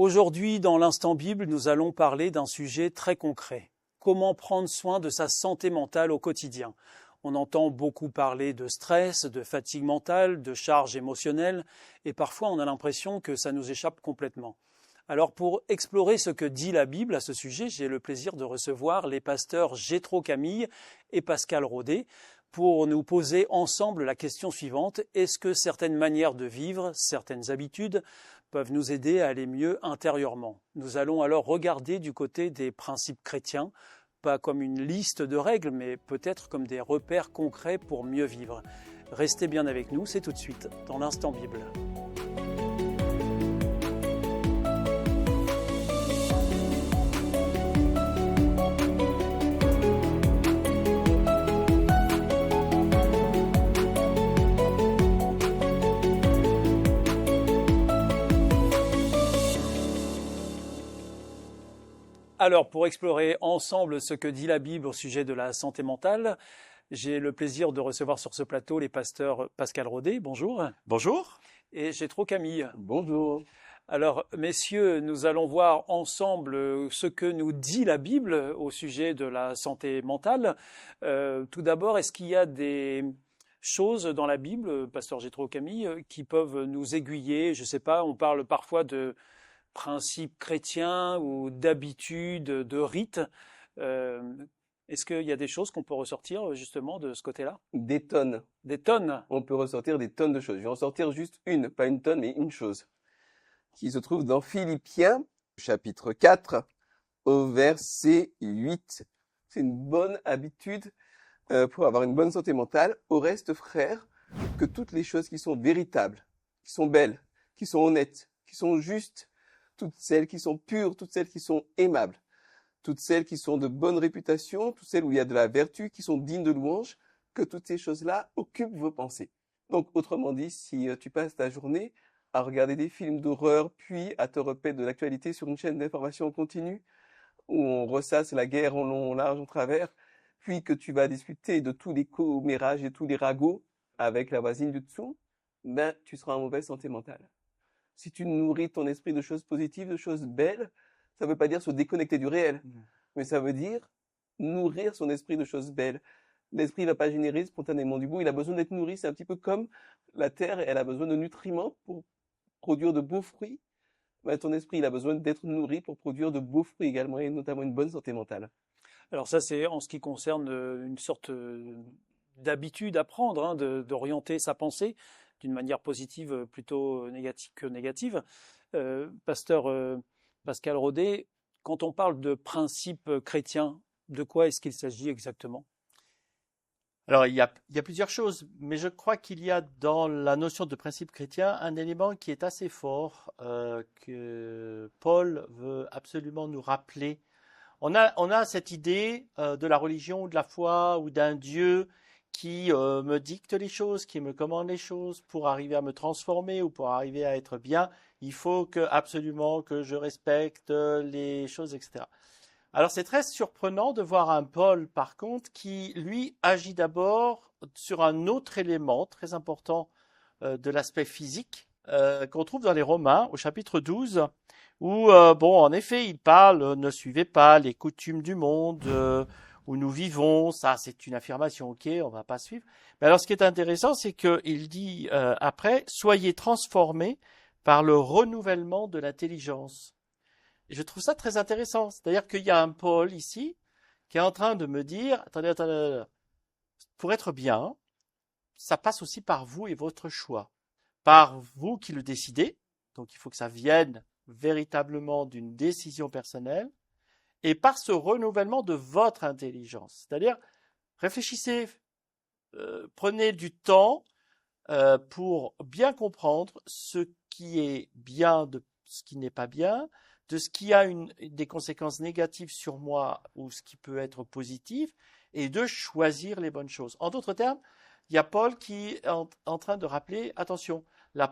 Aujourd'hui, dans l'Instant Bible, nous allons parler d'un sujet très concret. Comment prendre soin de sa santé mentale au quotidien? On entend beaucoup parler de stress, de fatigue mentale, de charge émotionnelle, et parfois on a l'impression que ça nous échappe complètement. Alors pour explorer ce que dit la Bible à ce sujet, j'ai le plaisir de recevoir les pasteurs Jétro Camille et Pascal Rodet pour nous poser ensemble la question suivante: est-ce que certaines manières de vivre, certaines habitudes peuvent nous aider à aller mieux intérieurement? Nous allons alors regarder du côté des principes chrétiens, pas comme une liste de règles, mais peut-être comme des repères concrets pour mieux vivre. Restez bien avec nous, c'est tout de suite dans l'Instant Bible. Alors, pour explorer ensemble ce que dit la Bible au sujet de la santé mentale, j'ai le plaisir de recevoir sur ce plateau les pasteurs Pascal Rodet, bonjour. Bonjour. Et Jétro Camille. Bonjour. Alors, messieurs, nous allons voir ensemble ce que nous dit la Bible au sujet de la santé mentale. Tout d'abord, est-ce qu'il y a des choses dans la Bible, pasteur Jétro Camille, qui peuvent nous aiguiller? Je ne sais pas, on parle parfois de principes chrétiens ou d'habitudes, de rites. Est-ce qu'il y a des choses qu'on peut ressortir justement de ce côté-là? Des tonnes. Des tonnes. On peut ressortir des tonnes de choses. Je vais en sortir juste une, pas une tonne, mais une chose, qui se trouve dans Philippiens, chapitre 4, au verset 8. C'est une bonne habitude pour avoir une bonne santé mentale. Au reste, frères, que toutes les choses qui sont véritables, qui sont belles, qui sont honnêtes, qui sont justes, toutes celles qui sont pures, toutes celles qui sont aimables, toutes celles qui sont de bonne réputation, toutes celles où il y a de la vertu, qui sont dignes de louange, que toutes ces choses-là occupent vos pensées. Donc, autrement dit, si tu passes ta journée à regarder des films d'horreur, puis à te repaître de l'actualité sur une chaîne d'information continue, où on ressasse la guerre en long, en large, en travers, puis que tu vas discuter de tous les commérages et tous les ragots avec la voisine du dessous, ben, tu seras en mauvaise santé mentale. Si tu nourris ton esprit de choses positives, de choses belles, ça ne veut pas dire se déconnecter du réel, mais ça veut dire nourrir son esprit de choses belles. L'esprit ne va pas générer spontanément du beau, il a besoin d'être nourri. C'est un petit peu comme la terre, elle a besoin de nutriments pour produire de beaux fruits. Ben, ton esprit, il a besoin d'être nourri pour produire de beaux fruits également, et notamment une bonne santé mentale. Alors ça, c'est en ce qui concerne une sorte d'habitude à prendre, hein, d'orienter sa pensée d'une manière positive plutôt négative que négative. Pasteur Pascal Rodet, quand on parle de principes chrétiens, de quoi est-ce qu'il s'agit exactement? Alors, il y a plusieurs choses, mais je crois qu'il y a dans la notion de principe chrétien un élément qui est assez fort, que Paul veut absolument nous rappeler. On a cette idée de la religion ou de la foi ou d'un Dieu qui me dicte les choses, qui me commande les choses pour arriver à me transformer ou pour arriver à être bien. Il faut absolument que je respecte les choses, etc. Alors c'est très surprenant de voir un Paul, par contre, qui, lui, agit d'abord sur un autre élément très important de l'aspect physique qu'on trouve dans les Romains, au chapitre 12, où, en effet, il parle « Ne suivez pas les coutumes du monde où nous vivons ». Ça, c'est une affirmation, ok, on va pas suivre. Mais alors, ce qui est intéressant, c'est qu'il dit après « Soyez transformés par le renouvellement de l'intelligence ». Et je trouve ça très intéressant. C'est-à-dire qu'il y a un Paul ici qui est en train de me dire, attendez, pour être bien, ça passe aussi par vous et votre choix. Par vous qui le décidez, donc il faut que ça vienne véritablement d'une décision personnelle, et par ce renouvellement de votre intelligence. C'est-à-dire, réfléchissez, prenez du temps pour bien comprendre ce qui est bien de ce qui n'est pas bien, de ce qui a des conséquences négatives sur moi ou ce qui peut être positif, et de choisir les bonnes choses. En d'autres termes, il y a Paul qui est en train de rappeler, attention, le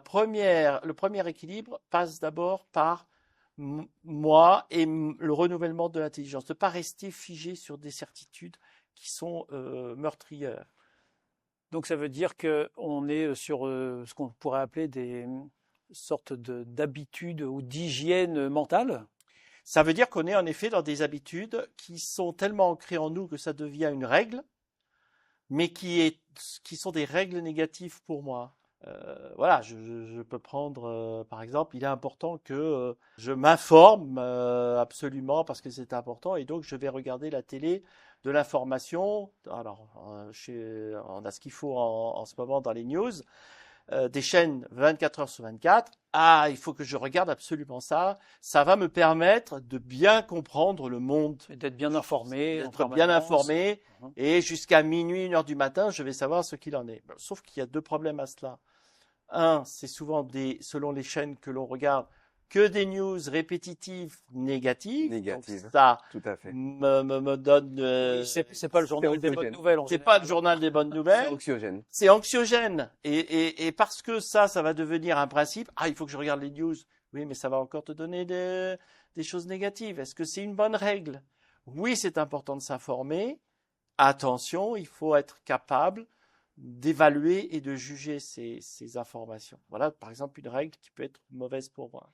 premier équilibre passe d'abord par moi et le renouvellement de l'intelligence, de ne pas rester figé sur des certitudes qui sont meurtrières. Donc ça veut dire qu'on est sur ce qu'on pourrait appeler sorte d'habitude ou d'hygiène mentale? Ça veut dire qu'on est en effet dans des habitudes qui sont tellement ancrées en nous que ça devient une règle, mais qui sont des règles négatives pour moi. Voilà, je peux prendre, par exemple, il est important que je m'informe absolument parce que c'est important et donc je vais regarder la télé, de l'information. Alors, on a ce qu'il faut en ce moment dans les news, des chaînes 24 heures sur 24. Ah, il faut que je regarde absolument ça. Ça va me permettre de bien comprendre le monde. Et d'être bien informé en D'être bien permanence. informé. Et jusqu'à minuit, 1 heure du matin, je vais savoir ce qu'il en est. Sauf qu'il y a 2 problèmes à cela. Un, c'est souvent selon les chaînes que l'on regarde, que des news répétitives négatives. Négative. Donc ça Tout à fait. me donne. Oui, c'est pas le journal des bonnes anxiogène. nouvelles. C'est pas le journal des bonnes C'est nouvelles. anxiogène. C'est anxiogène. Et parce que ça va devenir un principe. Ah, il faut que je regarde les news. Oui, mais ça va encore te donner des choses négatives. Est-ce que c'est une bonne règle? Oui, c'est important de s'informer. Attention, il faut être capable d'évaluer et de juger ces informations. Voilà, par exemple, une règle qui peut être mauvaise pour moi.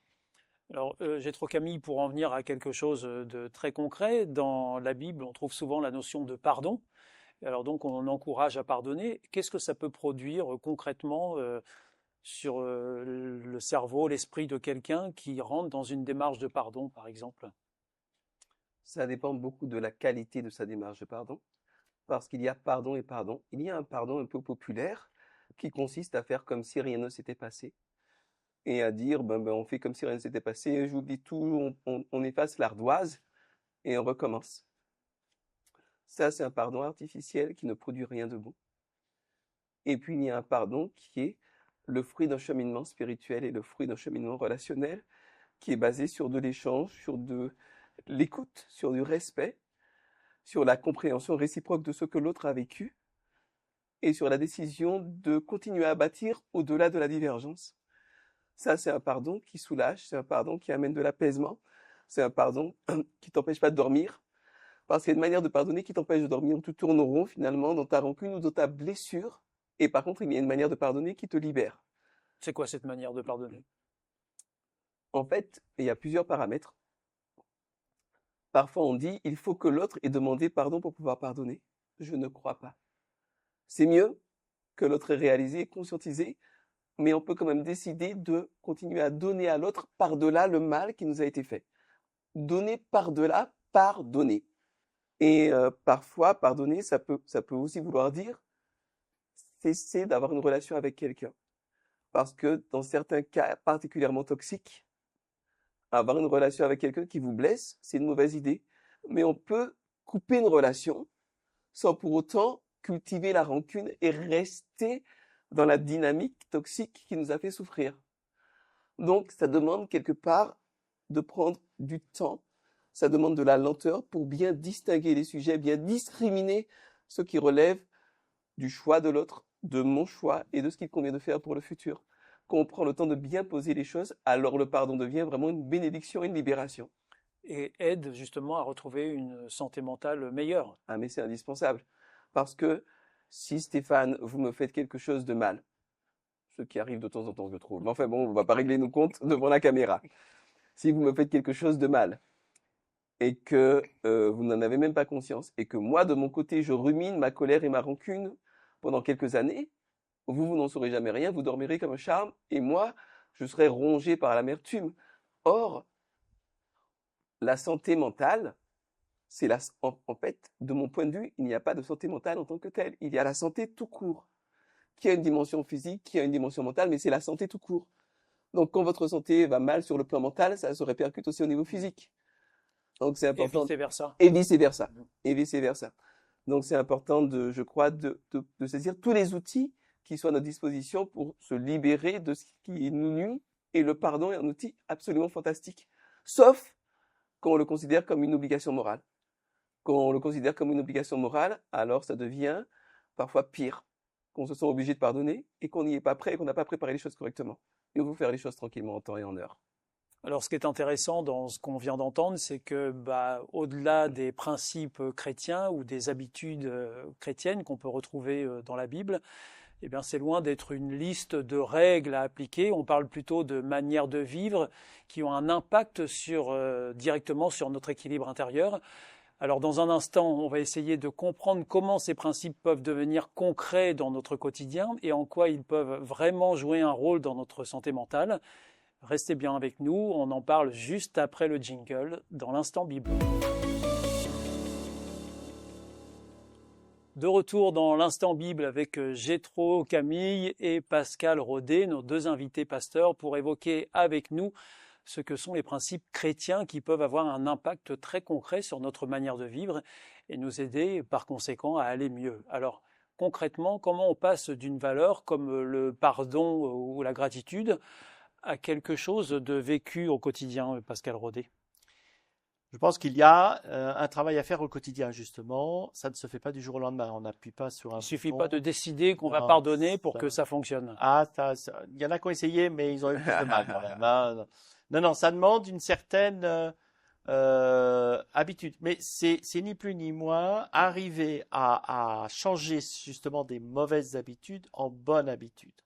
Alors, j'ai trop Camille pour en venir à quelque chose de très concret. Dans la Bible, on trouve souvent la notion de pardon. Alors donc, on encourage à pardonner. Qu'est-ce que ça peut produire concrètement sur le cerveau, l'esprit de quelqu'un qui rentre dans une démarche de pardon, par exemple? Ça dépend beaucoup de la qualité de sa démarche de pardon, parce qu'il y a pardon et pardon. Il y a un pardon un peu populaire qui consiste à faire comme si rien ne s'était passé et à dire on fait comme si rien ne s'était passé, j'oublie tout, on efface l'ardoise et on recommence. Ça, c'est un pardon artificiel qui ne produit rien de bon. Et puis, il y a un pardon qui est le fruit d'un cheminement spirituel et le fruit d'un cheminement relationnel qui est basé sur de l'échange, sur de l'écoute, sur du respect, sur la compréhension réciproque de ce que l'autre a vécu et sur la décision de continuer à bâtir au-delà de la divergence. Ça, c'est un pardon qui soulage, c'est un pardon qui amène de l'apaisement, c'est un pardon qui t'empêche pas de dormir, parce qu'il y a une manière de pardonner qui t'empêche de dormir, où tu tournes en rond finalement dans ta rancune ou dans ta blessure, et par contre, il y a une manière de pardonner qui te libère. C'est quoi cette manière de pardonner? En fait, il y a plusieurs paramètres. Parfois, on dit, il faut que l'autre ait demandé pardon pour pouvoir pardonner. Je ne crois pas. C'est mieux que l'autre ait réalisé et conscientisé, mais on peut quand même décider de continuer à donner à l'autre par-delà le mal qui nous a été fait. Donner par-delà, pardonner. Et parfois, pardonner, ça peut aussi vouloir dire cesser d'avoir une relation avec quelqu'un. Parce que dans certains cas particulièrement toxiques, avoir une relation avec quelqu'un qui vous blesse, c'est une mauvaise idée. Mais on peut couper une relation sans pour autant cultiver la rancune et rester dans la dynamique toxique qui nous a fait souffrir. Donc, ça demande quelque part de prendre du temps, ça demande de la lenteur pour bien distinguer les sujets, bien discriminer ce qui relève du choix de l'autre, de mon choix et de ce qu'il convient de faire pour le futur. Quand on prend le temps de bien poser les choses, alors le pardon devient vraiment une bénédiction, une libération. Et aide justement à retrouver une santé mentale meilleure. Ah, mais c'est indispensable. Parce que si Stéphane, vous me faites quelque chose de mal, ce qui arrive de temps en temps, je trouve. Mais enfin bon, on va pas régler nos comptes devant la caméra. Si vous me faites quelque chose de mal et que vous n'en avez même pas conscience et que moi, de mon côté, je rumine ma colère et ma rancune pendant quelques années, vous n'en saurez jamais rien, vous dormirez comme un charme et moi, je serai rongé par l'amertume. Or, la santé mentale, en fait, de mon point de vue, il n'y a pas de santé mentale en tant que telle. Il y a la santé tout court, qui a une dimension physique, qui a une dimension mentale, mais c'est la santé tout court. Donc, quand votre santé va mal sur le plan mental, ça se répercute aussi au niveau physique. Donc, c'est important. Et vice-versa. Et vice-versa. Et vice-versa. Donc, c'est important je crois, de saisir tous les outils qui soient à notre disposition pour se libérer de ce qui nous nuit. Et le pardon est un outil absolument fantastique. Sauf quand on le considère comme une obligation morale. Quand on le considère comme une obligation morale, alors ça devient parfois pire. Qu'on se sent obligé de pardonner et qu'on n'y est pas prêt et qu'on n'a pas préparé les choses correctement. Il faut faire les choses tranquillement en temps et en heure. Alors, ce qui est intéressant dans ce qu'on vient d'entendre, c'est que, au-delà des principes chrétiens ou des habitudes chrétiennes qu'on peut retrouver dans la Bible, eh bien, c'est loin d'être une liste de règles à appliquer. On parle plutôt de manières de vivre qui ont un impact directement sur notre équilibre intérieur. Alors, dans un instant, on va essayer de comprendre comment ces principes peuvent devenir concrets dans notre quotidien et en quoi ils peuvent vraiment jouer un rôle dans notre santé mentale. Restez bien avec nous, on en parle juste après le jingle dans l'Instant Bible. De retour dans l'Instant Bible avec Jétro, Camille et Pascal Rodet, nos deux invités pasteurs, pour évoquer avec nous ce que sont les principes chrétiens qui peuvent avoir un impact très concret sur notre manière de vivre et nous aider par conséquent à aller mieux. Alors concrètement, comment on passe d'une valeur comme le pardon ou la gratitude à quelque chose de vécu au quotidien, Pascal Rodet? Je pense qu'il y a un travail à faire au quotidien, justement. Ça ne se fait pas du jour au lendemain. On n'appuie pas sur un Il suffit bouton. pas de décider qu'on va Non, pardonner pour que ça fonctionne. Ah, il y en a qui ont essayé, mais ils ont eu plus de mal quand même, hein. Non, ça demande une certaine habitude. Mais c'est ni plus ni moins arriver à changer justement des mauvaises habitudes en bonnes habitudes.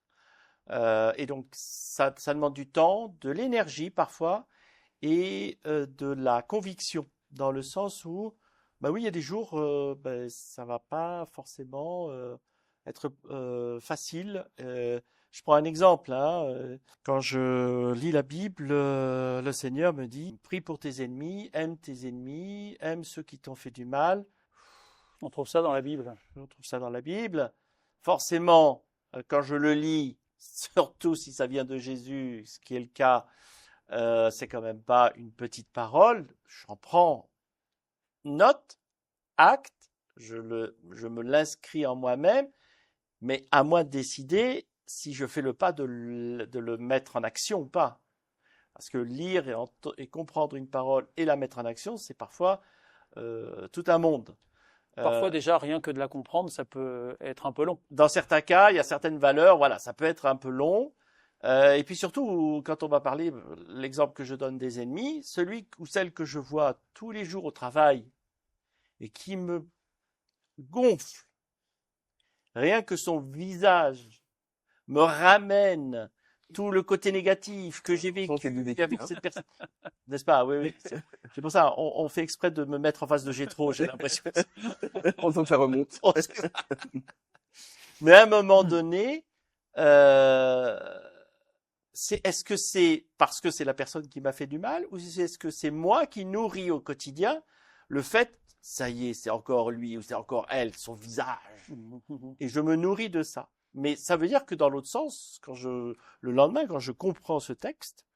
Et donc, ça demande du temps, de l'énergie parfois, et de la conviction, dans le sens où, bah oui, il y a des jours, ça va pas forcément être facile. Je prends un exemple, hein, quand je lis la Bible, le Seigneur me dit, prie pour tes ennemis, aime ceux qui t'ont fait du mal. On trouve ça dans la Bible. On trouve ça dans la Bible. Forcément, quand je le lis, surtout si ça vient de Jésus, ce qui est le cas, c'est quand même pas une petite parole. J'en prends note, acte, je me l'inscris en moi-même, mais à moi de décider si je fais le pas de le mettre en action ou pas. Parce que lire et comprendre une parole et la mettre en action, c'est parfois tout un monde. Parfois déjà, rien que de la comprendre, ça peut être un peu long. Dans certains cas, il y a certaines valeurs, voilà, ça peut être un peu long. Et puis surtout, quand on va parler, l'exemple que je donne des ennemis, celui ou celle que je vois tous les jours au travail et qui me gonfle, rien que son visage me ramène tout le côté négatif que j'ai vécu avec cette personne. N'est-ce pas? Oui. C'est pour ça, on fait exprès de me mettre en face de Jétro, j'ai l'impression. On sent que ça remonte. Mais à un moment donné, est-ce que c'est parce que c'est la personne qui m'a fait du mal, ou est-ce que c'est moi qui nourris au quotidien le fait, ça y est, c'est encore lui ou c'est encore elle, son visage, et je me nourris de ça. Mais ça veut dire que dans l'autre sens, le lendemain, quand je comprends ce texte,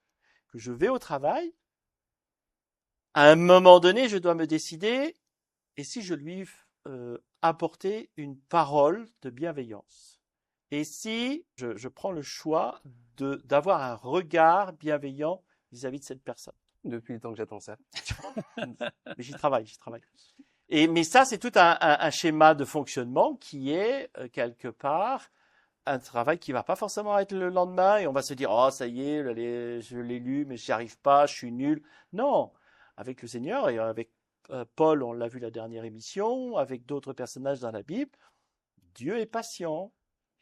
que je vais au travail, à un moment donné, je dois me décider, et si je lui apportais une parole de bienveillance? Et si je prends le choix d'avoir un regard bienveillant vis-à-vis de cette personne? Depuis le temps que j'attends ça. Mais j'y travaille. Mais ça, c'est tout un schéma de fonctionnement qui est, quelque part, un travail qui va pas forcément être le lendemain et on va se dire, oh, ça y est, je l'ai lu, mais j'y arrive pas, je suis nul. Non. Avec le Seigneur et avec Paul, on l'a vu la dernière émission, avec d'autres personnages dans la Bible, Dieu est patient.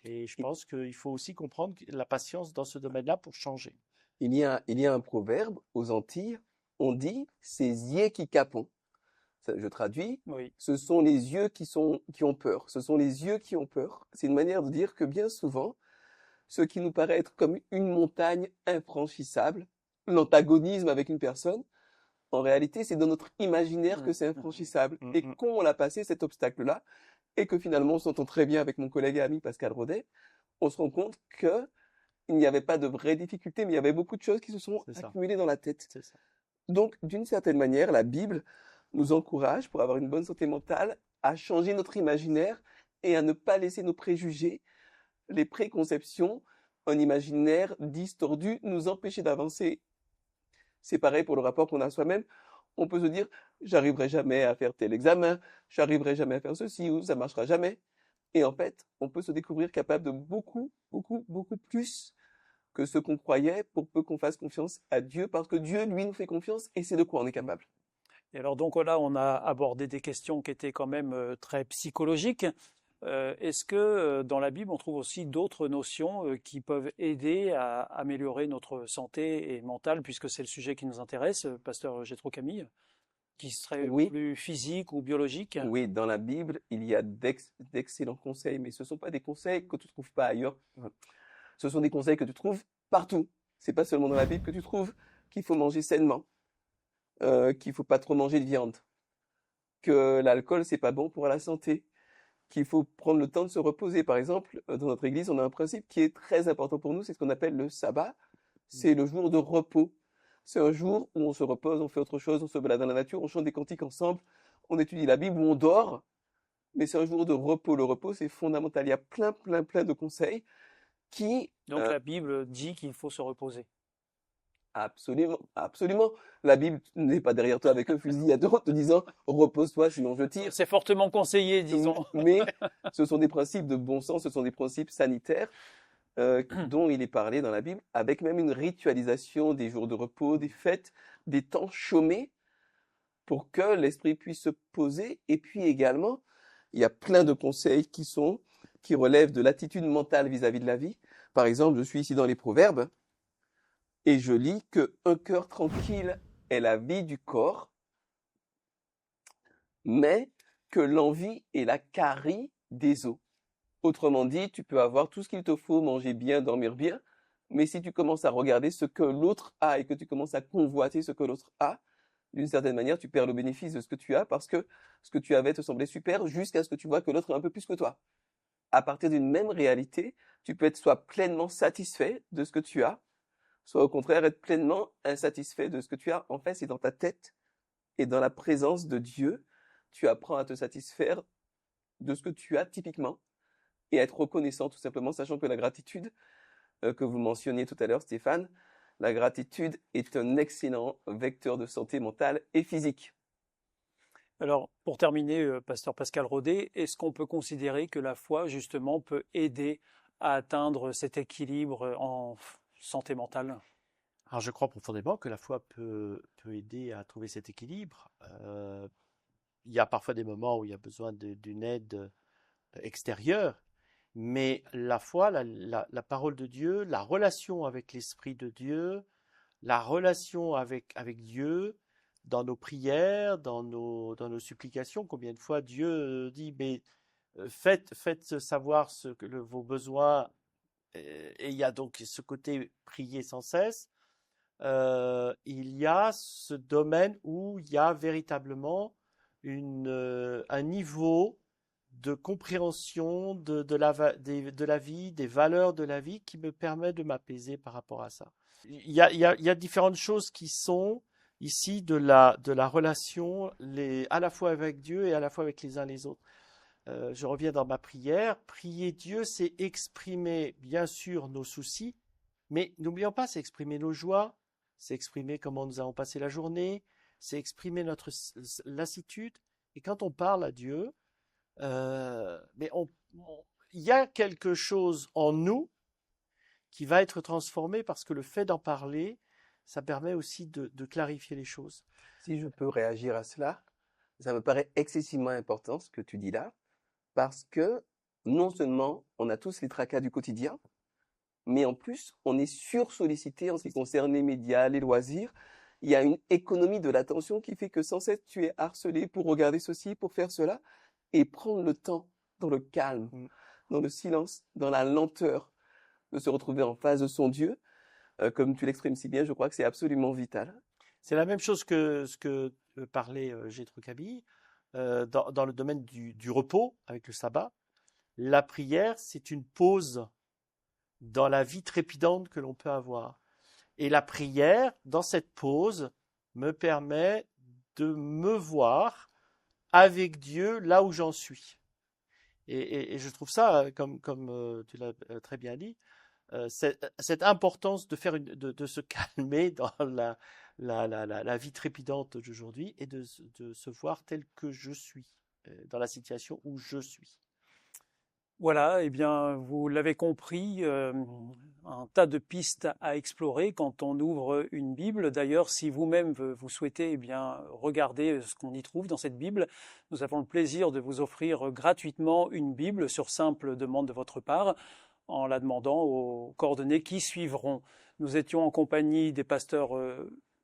Et je pense qu'il faut aussi comprendre la patience dans ce domaine-là pour changer. Il y a un proverbe aux Antilles, on dit « c'est yeux qui capont ». Je traduis, oui. Ce sont les yeux qui ont peur. Ce sont les yeux qui ont peur. C'est une manière de dire que bien souvent, ce qui nous paraît être comme une montagne infranchissable, l'antagonisme avec une personne, en réalité, c'est dans notre imaginaire que c'est infranchissable. Et quand on a passé cet obstacle-là, et que finalement on s'entend très bien avec mon collègue et ami Pascal Rodet, on se rend compte que il n'y avait pas de vraies difficultés, mais il y avait beaucoup de choses qui se sont accumulées dans la tête. C'est ça. Donc, d'une certaine manière, la Bible nous encourage, pour avoir une bonne santé mentale, à changer notre imaginaire et à ne pas laisser nos préjugés, les préconceptions, un imaginaire distordu, nous empêcher d'avancer. C'est pareil pour le rapport qu'on a à soi-même. On peut se dire, j'arriverai jamais à faire tel examen, j'arriverai jamais à faire ceci, ou ça marchera jamais. Et en fait, on peut se découvrir capable de beaucoup plus que ce qu'on croyait, pour peu qu'on fasse confiance à Dieu, parce que Dieu, lui, nous fait confiance et c'est de quoi on est capable. Et alors donc là, on a abordé des questions qui étaient quand même très psychologiques. Est-ce que dans la Bible, on trouve aussi d'autres notions qui peuvent aider à améliorer notre santé et mentale, puisque c'est le sujet qui nous intéresse, pasteur Jétro Camille, qui serait Oui, plus physique ou biologique? oui, dans la Bible, il y a d'excellents conseils, mais ce ne sont pas des conseils que tu ne trouves pas ailleurs. Enfin, ce sont des conseils que tu trouves partout. C'est pas seulement dans la Bible que tu trouves qu'il faut manger sainement, qu'il faut pas trop manger de viande, que l'alcool c'est pas bon pour la santé, qu'il faut prendre le temps de se reposer. Par exemple, dans notre église, on a un principe qui est très important pour nous, c'est ce qu'on appelle le sabbat. C'est le jour de repos. C'est un jour où on se repose, on fait autre chose, on se balade dans la nature, on chante des cantiques ensemble, on étudie la Bible, où on dort, mais c'est un jour de repos. Le repos, c'est fondamental. Il y a plein de conseils qui, Donc la Bible dit qu'il faut se reposer. absolument, absolument, la Bible n'est pas derrière toi avec un fusil à dos en te disant repose-toi, sinon je tire. C'est fortement conseillé, disons. Mais ce sont des principes de bon sens, ce sont des principes sanitaires dont il est parlé dans la Bible, avec même une ritualisation des jours de repos, des fêtes, des temps chômés, pour que l'esprit puisse se poser. Et puis également, il y a plein de conseils qui relèvent de l'attitude mentale vis-à-vis de la vie. Par exemple, je suis ici dans les Proverbes, et je lis que un cœur tranquille est la vie du corps, mais que l'envie est la carie des os. Autrement dit, tu peux avoir tout ce qu'il te faut, manger bien, dormir bien, mais si tu commences à regarder ce que l'autre a et que tu commences à convoiter ce que l'autre a, d'une certaine manière, tu perds le bénéfice de ce que tu as parce que ce que tu avais te semblait super jusqu'à ce que tu vois que l'autre a un peu plus que toi. À partir d'une même réalité, tu peux être soit pleinement satisfait de ce que tu as, soit au contraire être pleinement insatisfait de ce que tu as. En fait, c'est dans ta tête et dans la présence de Dieu, tu apprends à te satisfaire de ce que tu as typiquement et à être reconnaissant tout simplement, sachant que la gratitude que vous mentionniez tout à l'heure, Stéphane, la gratitude est un excellent vecteur de santé mentale et physique. Alors, pour terminer, pasteur Pascal Rodet, est-ce qu'on peut considérer que la foi, justement, peut aider à atteindre cet équilibre en santé mentale? Alors, je crois profondément que la foi peut aider à trouver cet équilibre. Il y a parfois des moments où il y a besoin d'une aide extérieure, mais la foi, la parole de Dieu, la relation avec l'Esprit de Dieu, la relation avec Dieu, dans nos prières, dans nos supplications, combien de fois Dieu dit, mais faites savoir vos besoins, et il y a donc ce côté prier sans cesse. Il y a ce domaine où il y a véritablement un niveau de compréhension de la vie, des valeurs de la vie qui me permet de m'apaiser par rapport à ça. Il y a différentes choses qui sont ici de la relation à la fois avec Dieu et à la fois avec les uns les autres. Je reviens dans ma prière. Prier Dieu, c'est exprimer bien sûr nos soucis, mais n'oublions pas, c'est exprimer nos joies, c'est exprimer comment nous avons passé la journée, c'est exprimer notre lassitude. Et quand on parle à Dieu, mais il y a quelque chose en nous qui va être transformé parce que le fait d'en parler, ça permet aussi de clarifier les choses. Si je peux réagir à cela, ça me paraît excessivement important ce que tu dis là, parce que non seulement on a tous les tracas du quotidien, mais en plus on est sursollicité en ce qui concerne les médias, les loisirs. Il y a une économie de l'attention qui fait que sans cesse tu es harcelé pour regarder ceci, pour faire cela, et prendre le temps dans le calme, dans le silence, dans la lenteur, de se retrouver en face de son Dieu, comme tu l'exprimes si bien, je crois que c'est absolument vital. C'est la même chose que ce que parlait Jétro Camille dans le domaine du repos avec le sabbat. La prière, c'est une pause dans la vie trépidante que l'on peut avoir. Et la prière, dans cette pause, me permet de me voir avec Dieu là où j'en suis. Et je trouve ça, comme tu l'as très bien dit, cette importance de se calmer dans la vie trépidante d'aujourd'hui et de se voir tel que je suis, dans la situation où je suis. Voilà, eh bien, vous l'avez compris, un tas de pistes à explorer quand on ouvre une Bible. D'ailleurs, si vous-même vous souhaitez, eh bien, regarder ce qu'on y trouve dans cette Bible, nous avons le plaisir de vous offrir gratuitement une Bible sur simple demande de votre part, en la demandant aux coordonnées qui suivront. Nous étions en compagnie des pasteurs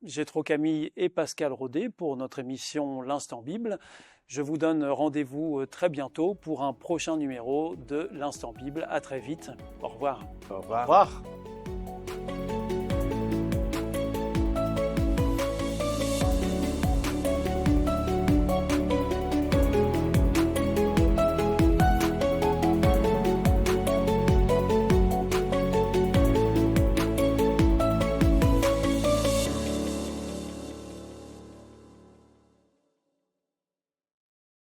Jétro Camille et Pascal Rodet pour notre émission L'Instant Bible. Je vous donne rendez-vous très bientôt pour un prochain numéro de l'Instant Bible. À très vite. Au revoir. Au Au revoir. revoir.